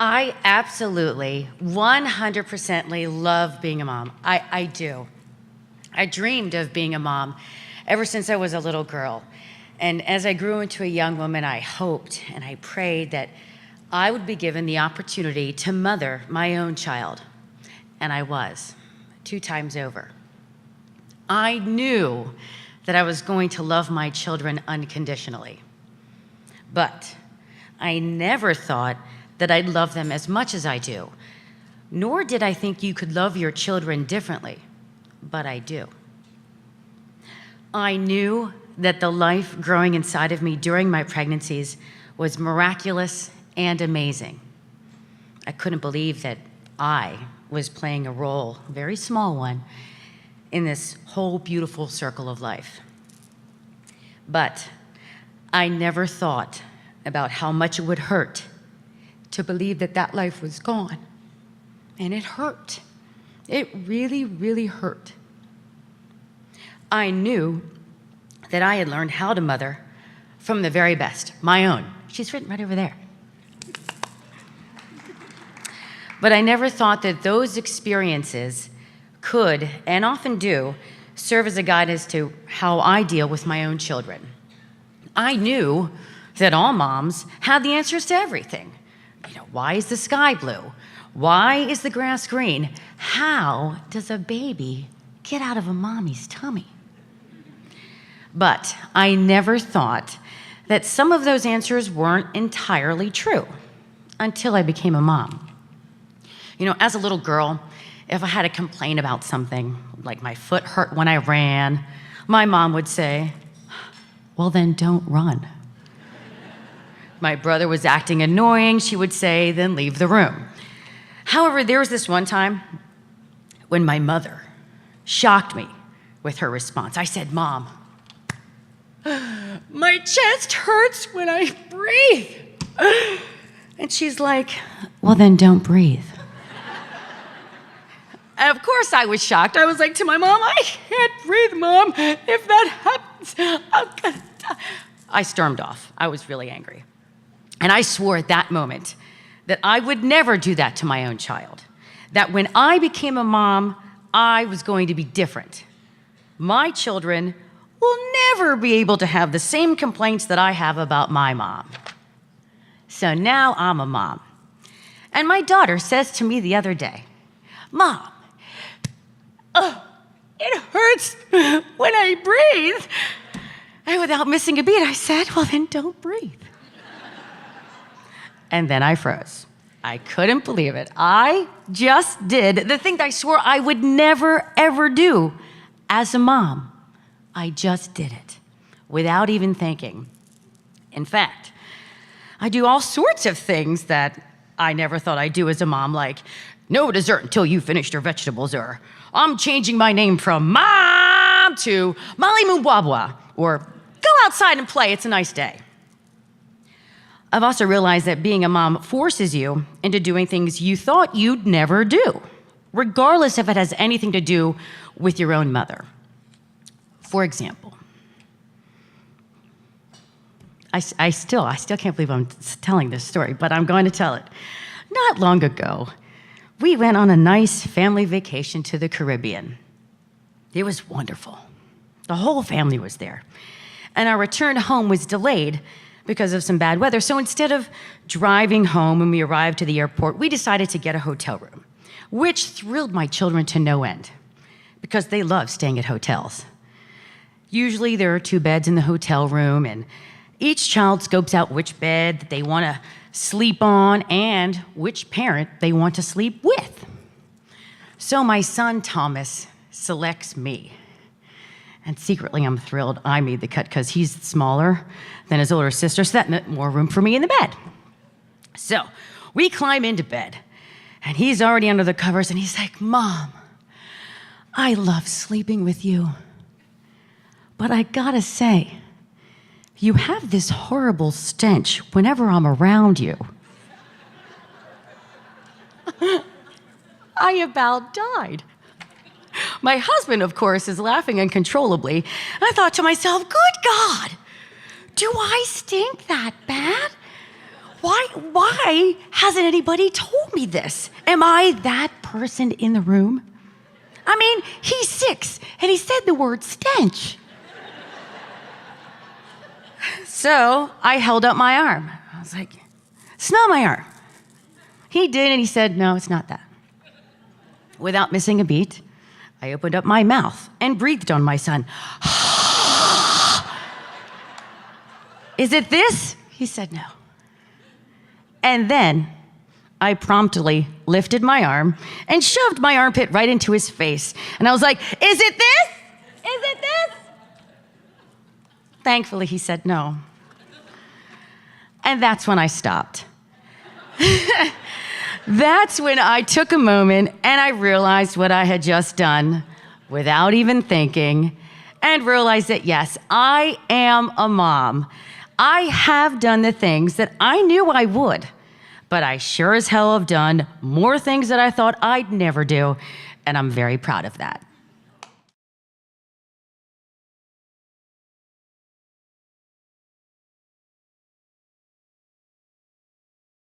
I absolutely 100% love being a mom. I do. I dreamed of being a mom ever since I was a little girl. And as I grew into a young woman, I hoped and I prayed that I would be given the opportunity to mother my own child. And I was, 2 times over. I knew that I was going to love my children unconditionally. But I never thought that I'd love them as much as I do. Nor did I think you could love your children differently, but I do. I knew that the life growing inside of me during my pregnancies was miraculous and amazing. I couldn't believe that I was playing a role, a very small one, in this whole beautiful circle of life. But I never thought about how much it would hurt to believe that that life was gone. And it hurt. It really, really hurt. I knew that I had learned how to mother from the very best, my own. She's written right over there. But I never thought that those experiences could, and often do, serve as a guide as to how I deal with my own children. I knew that all moms had the answers to everything. Why is the sky blue? Why is the grass green? How does a baby get out of a mommy's tummy? But I never thought that some of those answers weren't entirely true until I became a mom. As a little girl, if I had a complaint about something, like my foot hurt when I ran, my mom would say, "Well, then don't run." My brother was acting annoying, she would say, "Then leave the room." However, there was this one time when my mother shocked me with her response. I said, "Mom, my chest hurts when I breathe." And she's like, "Well, then don't breathe." And of course I was shocked. I was like to my mom, "I can't breathe, Mom. If that happens, I'm gonna die." I stormed off. I was really angry. And I swore at that moment that I would never do that to my own child. That when I became a mom, I was going to be different. My children will never be able to have the same complaints that I have about my mom. So now I'm a mom. And my daughter says to me the other day, "Mom, it hurts when I breathe." And without missing a beat, I said, "Well, then don't breathe." And then I froze. I couldn't believe it. I just did the thing that I swore I would never, ever do as a mom. I just did it without even thinking. In fact, I do all sorts of things that I never thought I'd do as a mom, like no dessert until you finished your vegetables, or I'm changing my name from Mom to Molly Moonbwabwa, or go outside and play, it's a nice day. I've also realized that being a mom forces you into doing things you thought you'd never do, regardless if it has anything to do with your own mother. For example, I still can't believe I'm telling this story, but I'm going to tell it. Not long ago, we went on a nice family vacation to the Caribbean. It was wonderful. The whole family was there. And our return home was delayed because of some bad weather. So instead of driving home when we arrived to the airport, we decided to get a hotel room, which thrilled my children to no end because they love staying at hotels. Usually there are 2 beds in the hotel room, and each child scopes out which bed that they want to sleep on and which parent they want to sleep with. So my son Thomas selects me. And secretly, I'm thrilled I made the cut because he's smaller than his older sister, so that meant more room for me in the bed. So we climb into bed, and he's already under the covers, and he's like, "Mom, I love sleeping with you. But I gotta say, you have this horrible stench whenever I'm around you." I about died. My husband, of course, is laughing uncontrollably. And I thought to myself, good God, do I stink that bad? Why hasn't anybody told me this? Am I that person in the room? I mean, he's 6, and he said the word stench. So I held up my arm. I was like, smell my arm. He did, and he said, no, it's not that. Without missing a beat, I opened up my mouth and breathed on my son. Is it this? He said no. And then I promptly lifted my arm and shoved my armpit right into his face. And I was like, is it this? Is it this? Thankfully, he said no. And that's when I stopped. That's when I took a moment and I realized what I had just done without even thinking, and realized that, yes, I am a mom. I have done the things that I knew I would, but I sure as hell have done more things that I thought I'd never do, and I'm very proud of that.